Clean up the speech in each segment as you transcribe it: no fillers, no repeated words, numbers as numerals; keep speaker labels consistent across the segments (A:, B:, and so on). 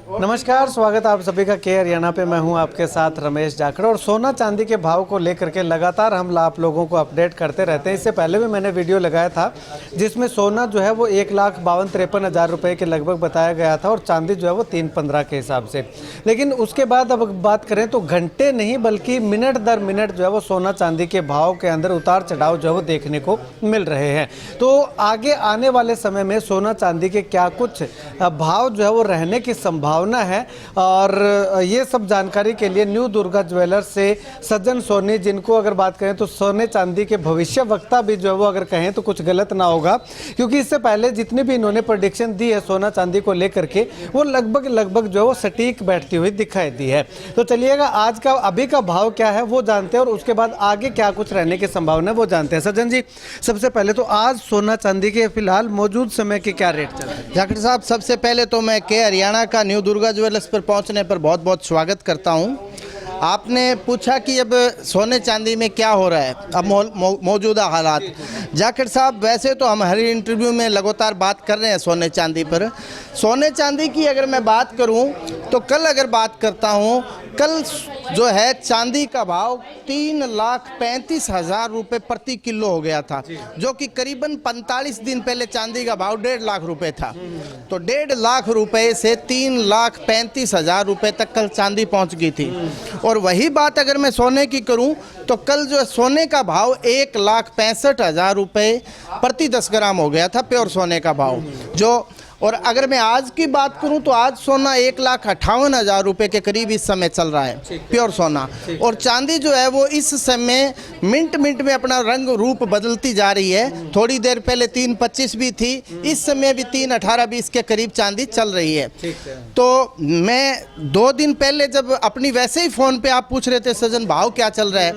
A: नमस्कार, स्वागत है आप सभी का के हरियाणा पे। मैं हूं आपके साथ रमेश जाखड़ और सोना चांदी के भाव को लेकर के लगातार हम आप लोगों को अपडेट करते रहते हैं। इससे पहले भी मैंने वीडियो लगाया था जिसमें सोना जो है वो 1,52,53,000 रुपये के लगभग बताया गया था और चांदी जो है वो 315 के हिसाब से। लेकिन उसके बाद अब बात करें तो घंटे नहीं बल्कि मिनट दर मिनट जो है वो सोना चांदी के भाव के अंदर उतार चढ़ाव जो है वो देखने को मिल रहे हैं। तो आगे आने वाले समय में सोना चांदी के क्या कुछ भाव जो है वो रहने की संभावना है, और ये सब जानकारी के लिए न्यू दुर्गा ज्वेलर्स से सज्जन सोनी, जिनको अगर बात करें तो सोने चांदी के भविष्य वक्ता भी जो है वो अगर कहें तो कुछ गलत ना होगा, क्योंकि इससे पहले जितनी भी इन्होंने प्रेडिक्शन दी है सोना चांदी को लेकर के वो लगभग जो है वो सटीक बैठती हुई दिखाई दी है। तो चलिएगा आज का अभी का भाव क्या है वो जानते हैं और उसके बाद आगे क्या कुछ रहने की संभावना है वो जानते हैं। सज्जन जी, सबसे पहले तो आज सोना चांदी के फिलहाल मौजूद समय के क्या रेट चल रहे हैं?
B: जाखड़ साहब, सबसे पहले तो मैं के हरियाणा का न्यू दुर्गा ज्वेलर्स पर पहुंचने पर बहुत बहुत स्वागत करता हूं। आपने पूछा कि अब सोने चांदी में क्या हो रहा है, अब मौजूदा हालात। जाखड़ साहब, वैसे तो हम हर इंटरव्यू में लगातार बात कर रहे हैं सोने चांदी पर। सोने चांदी की अगर मैं बात करूं तो कल अगर बात करता हूं, कल जो है चांदी का भाव 3,35,000 रुपये प्रति किलो हो गया था, जो कि करीबन 45 दिन पहले चांदी का भाव 1.5 लाख रुपए था। तो 1.5 लाख रुपए से 3,35,000 रुपये तक कल चांदी पहुंच गई थी। और वही बात अगर मैं सोने की करूं तो कल जो सोने का भाव 1,65,000 रुपये प्रति 10 ग्राम हो गया था, प्योर सोने का भाव जो। और अगर मैं आज की बात करूं तो आज सोना 1,58,000 रुपये के करीब इस समय चल रहा है, प्योर सोना। और चांदी जो है वो इस समय मिनट में अपना रंग रूप बदलती जा रही है। थोड़ी देर पहले 3,25 भी थी, इस समय भी 3,18-20 के करीब चांदी चल रही है। तो मैं 2 दिन पहले जब अपनी वैसे ही फ़ोन पे आप पूछ रहे थे सजन भाव क्या चल रहा है,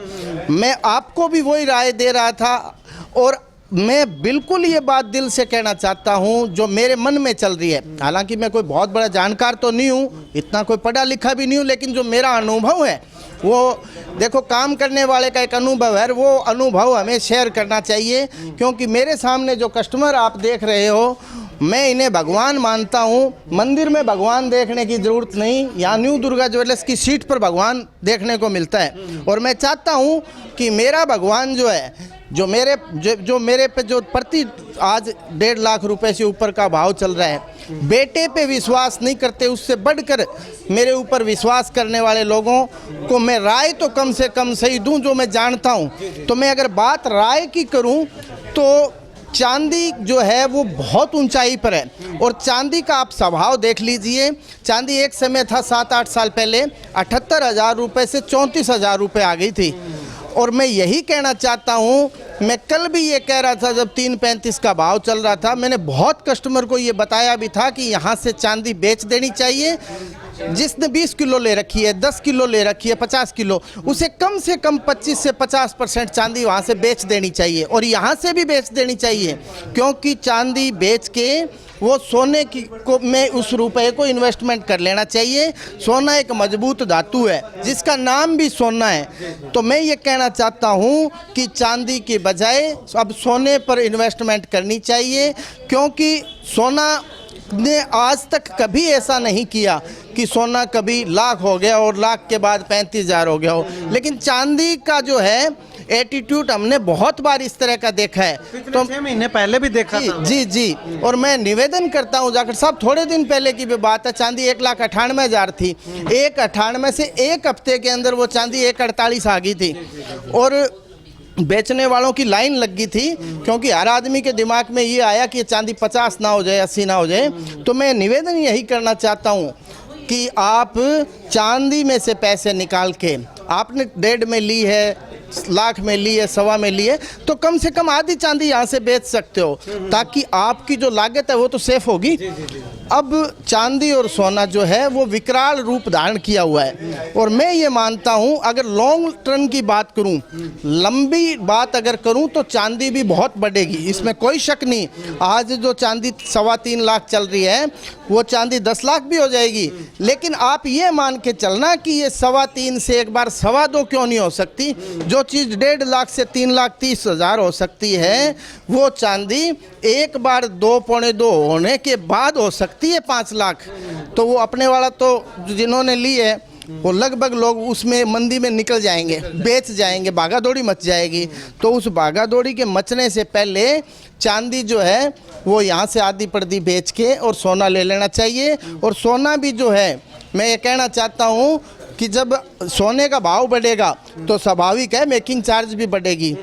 B: मैं आपको भी वही राय दे रहा था। और मैं बिल्कुल ये बात दिल से कहना चाहता हूँ जो मेरे मन में चल रही है। हालांकि मैं कोई बहुत बड़ा जानकार तो नहीं हूँ, इतना कोई पढ़ा लिखा भी नहीं हूँ, लेकिन जो मेरा अनुभव है वो देखो, काम करने वाले का एक अनुभव है, वो अनुभव हमें शेयर करना चाहिए। क्योंकि मेरे सामने जो कस्टमर आप देख रहे हो, मैं इन्हें भगवान मानता हूँ। मंदिर में भगवान देखने की ज़रूरत नहीं, यहाँ न्यू दुर्गा ज्वेलर्स की सीट पर भगवान देखने को मिलता है। और मैं चाहता हूँ कि मेरा भगवान जो है, जो मेरे पे जो प्रति आज 1.5 लाख रुपए से ऊपर का भाव चल रहा है, बेटे पे विश्वास नहीं करते, उससे बढ़कर मेरे ऊपर विश्वास करने वाले लोगों को मैं राय तो कम से कम सही दूं जो मैं जानता हूं। तो मैं अगर बात राय की करूं तो चांदी जो है वो बहुत ऊंचाई पर है। और चांदी का आप स्वभाव देख लीजिए, चांदी एक समय था 7-8 साल पहले 78,000 रुपये से 34,000 रुपये आ गई थी। और मैं यही कहना चाहता हूँ, मैं कल भी ये कह रहा था जब 3,35 का भाव चल रहा था, मैंने बहुत कस्टमर को ये बताया भी था कि यहाँ से चांदी बेच देनी चाहिए। जिसने 20 किलो ले रखी है, 10 किलो ले रखी है, 50 किलो, उसे कम से कम 25 से 50% चांदी वहाँ से बेच देनी चाहिए। और यहाँ से भी बेच देनी चाहिए, क्योंकि चांदी बेच के वो सोने की को में उस रुपए को इन्वेस्टमेंट कर लेना चाहिए। सोना एक मजबूत धातु है जिसका नाम भी सोना है। तो मैं ये कहना चाहता हूँ कि चांदी के बजाय अब सोने पर इन्वेस्टमेंट करनी चाहिए, क्योंकि सोना ने आज तक कभी ऐसा नहीं किया कि सोना कभी लाख हो गया और लाख के बाद 35,000 हो गया हो। लेकिन चांदी का जो है एटीट्यूड हमने बहुत बार इस तरह का देखा है।
A: तो 6 महीने पहले भी देखा था।
B: जी। और मैं निवेदन करता हूं जाखड़ साहब, थोड़े दिन पहले की भी बात है, चांदी 1,98,000 थी। 1,98 से एक हफ्ते के अंदर वो चांदी 1,48 आ गई थी। और बेचने वालों की लाइन लग गई थी, क्योंकि हर आदमी के दिमाग में ये आया कि चांदी 50 ना हो जाए, 80 ना हो जाए। तो मैं निवेदन यही करना चाहता हूँ कि आप चांदी में से पैसे निकाल के, आपने 1.5 में ली है, लाख में ली है, 1.25 में ली है, तो कम से कम आधी चांदी यहाँ से बेच सकते हो, ताकि आपकी जो लागत है वो तो सेफ होगी। अब चांदी और सोना जो है वो विकराल रूप धारण किया हुआ है। और मैं ये मानता हूँ, अगर लॉन्ग टर्म की बात करूँ, लंबी बात अगर करूँ, तो चांदी भी बहुत बढ़ेगी, इसमें कोई शक नहीं। आज जो चांदी 3.25 लाख चल रही है, वो चांदी 10 लाख भी हो जाएगी। लेकिन आप ये मान के चलना कि ये 3.25 से एक बार 2.25 क्यों नहीं हो सकती। जो चीज़ 1.5 लाख से 3,30,000 हो सकती है, वो चांदी एक बार 2 पौने 2 होने के बाद हो सकती सकती है 5 लाख, तो वो अपने वाला तो जिन्होंने ली है वो लगभग लोग उसमें मंदी में निकल जाएंगे, बेच जाएंगे, भागा दौड़ी मच जाएगी। तो उस भागा दौड़ी के मचने से पहले चांदी जो है वो यहाँ से आधी पर्दी बेच के और सोना ले लेना चाहिए। और सोना भी जो है, मैं ये कहना चाहता हूँ कि जब सोने का भाव बढ़ेगा तो स्वाभाविक है मेकिंग चार्ज भी बढ़ेगी।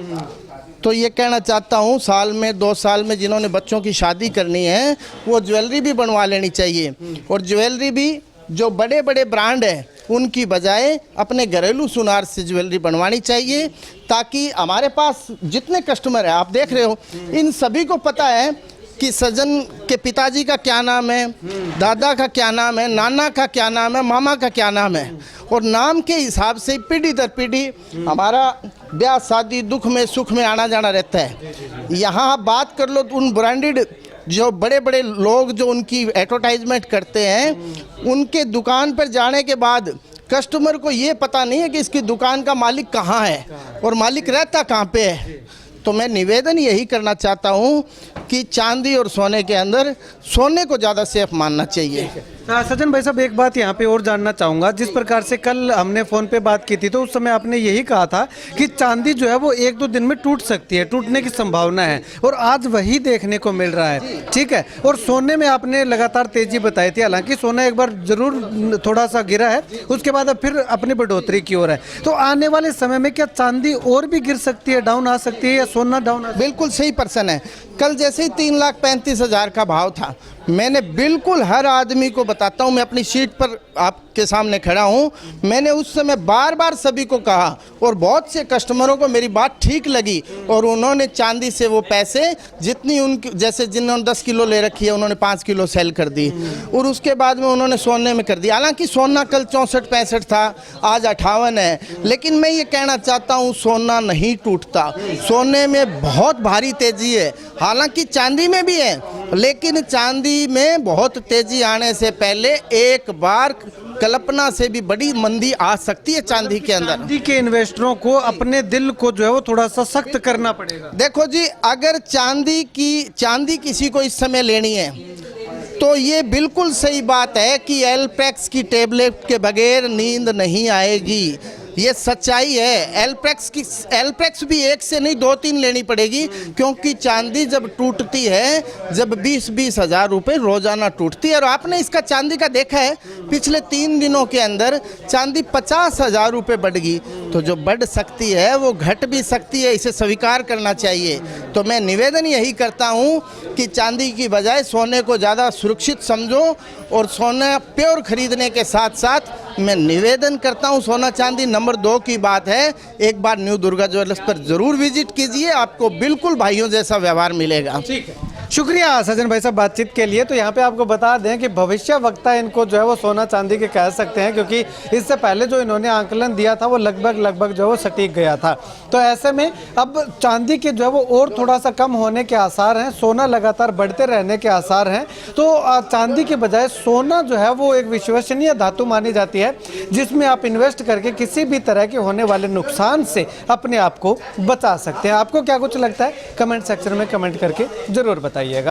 B: तो ये कहना चाहता हूँ साल में 2 साल में जिन्होंने बच्चों की शादी करनी है वो ज्वेलरी भी बनवा लेनी चाहिए। और ज्वेलरी भी जो बड़े बड़े ब्रांड हैं उनकी बजाय अपने घरेलू सुनार से ज्वेलरी बनवानी चाहिए, ताकि हमारे पास जितने कस्टमर हैं आप देख रहे हो इन सभी को पता है कि सजन के पिताजी का क्या नाम है, दादा का क्या नाम है, नाना का क्या नाम है, मामा का क्या नाम है। और नाम के हिसाब से पीढ़ी दर पीढ़ी हमारा ब्याह शादी दुख में सुख में आना जाना रहता है। यहाँ आप बात कर लो तो उन ब्रांडेड जो बड़े बड़े लोग जो उनकी एडवर्टाइजमेंट करते हैं उनके दुकान पर जाने के बाद कस्टमर को ये पता नहीं है कि इसकी दुकान का मालिक कहाँ है और मालिक रहता कहाँ पे है। तो मैं निवेदन यही करना चाहता हूँ कि चांदी और सोने के अंदर सोने को ज़्यादा सेफ मानना चाहिए।
A: सज्जन भाई साहब, एक बात यहाँ पे और जानना चाहूँगा। जिस प्रकार से कल हमने फ़ोन पे बात की थी तो उस समय आपने यही कहा था कि चांदी जो है वो 1-2 दिन में टूट सकती है, टूटने की संभावना है, और आज वही देखने को मिल रहा है, ठीक है। और सोने में आपने लगातार तेज़ी बताई थी, हालांकि सोना एक बार ज़रूर थोड़ा सा गिरा है, उसके बाद अब फिर अपनी बढ़ोतरी की ओर है। तो आने वाले समय में क्या चांदी और भी गिर सकती है, डाउन आ सकती है, या सोना डाउन?
B: बिल्कुल सही पर्सन है। कल जैसे ही 3,35,000 का भाव था, मैंने बिल्कुल हर आदमी को बताता हूँ, मैं अपनी सीट पर आपके सामने खड़ा हूँ, मैंने उस समय बार बार सभी को कहा और बहुत से कस्टमरों को मेरी बात ठीक लगी और उन्होंने चांदी से वो पैसे जितनी उनकी, जैसे जिन्होंने 10 किलो ले रखी है उन्होंने 5 किलो सेल कर दी और उसके बाद में उन्होंने सोने में कर दिया। हालांकि सोना कल 64-65 था, आज 58 है, लेकिन मैं ये कहना चाहता हूँ सोना नहीं टूटता, सोने में बहुत भारी तेजी है। हालांकि चांदी में भी है, लेकिन चांदी में बहुत तेजी आने से पहले एक बार कल्पना से भी बड़ी मंदी आ सकती है चांदी के अंदर।
A: चांदी के इन्वेस्टरों को अपने दिल को जो है वो थोड़ा सा सख्त करना पड़ेगा।
B: देखो जी, अगर चांदी किसी को इस समय लेनी है तो ये बिल्कुल सही बात है कि एल्प्रेक्स की टेबलेट के बगैर नींद नहीं आएगी, ये सच्चाई है। एल्प्रेक्स भी 1 से नहीं 2-3 लेनी पड़ेगी, क्योंकि चांदी जब टूटती है, जब 20-20 हज़ार रुपये रोजाना टूटती है। और आपने इसका चांदी का देखा है, पिछले 3 दिनों के अंदर चांदी 50,000 रुपये बढ़ गई। तो जो बढ़ सकती है वो घट भी सकती है, इसे स्वीकार करना चाहिए। तो मैं निवेदन यही करता हूँ कि चांदी की बजाय सोने को ज़्यादा सुरक्षित समझो और सोना प्योर खरीदने के साथ साथ मैं निवेदन करता हूँ सोना चांदी नंबर 2 की बात है, एक बार न्यू दुर्गा ज्वेलर्स पर ज़रूर विजिट कीजिए, आपको बिल्कुल भाइयों जैसा व्यवहार मिलेगा।
A: ठीक है, शुक्रिया सज्जन भाई साहब बातचीत के लिए। तो यहाँ पे आपको बता दें कि भविष्य वक्ता इनको जो है वो सोना चांदी के कह सकते हैं, क्योंकि इससे पहले जो इन्होंने आंकलन दिया था वो लगभग जो है वो सटीक गया था। तो ऐसे में अब चांदी के जो है वो और थोड़ा सा कम होने के आसार हैं, सोना लगातार बढ़ते रहने के आसार हैं। तो चांदी के बजाय सोना जो है वो एक विश्वसनीय धातु मानी जाती है, जिसमें आप इन्वेस्ट करके किसी भी तरह के होने वाले नुकसान से अपने आप को बचा सकते हैं। आपको क्या कुछ लगता है कमेंट सेक्शन में कमेंट करके ज़रूर बताइएगा।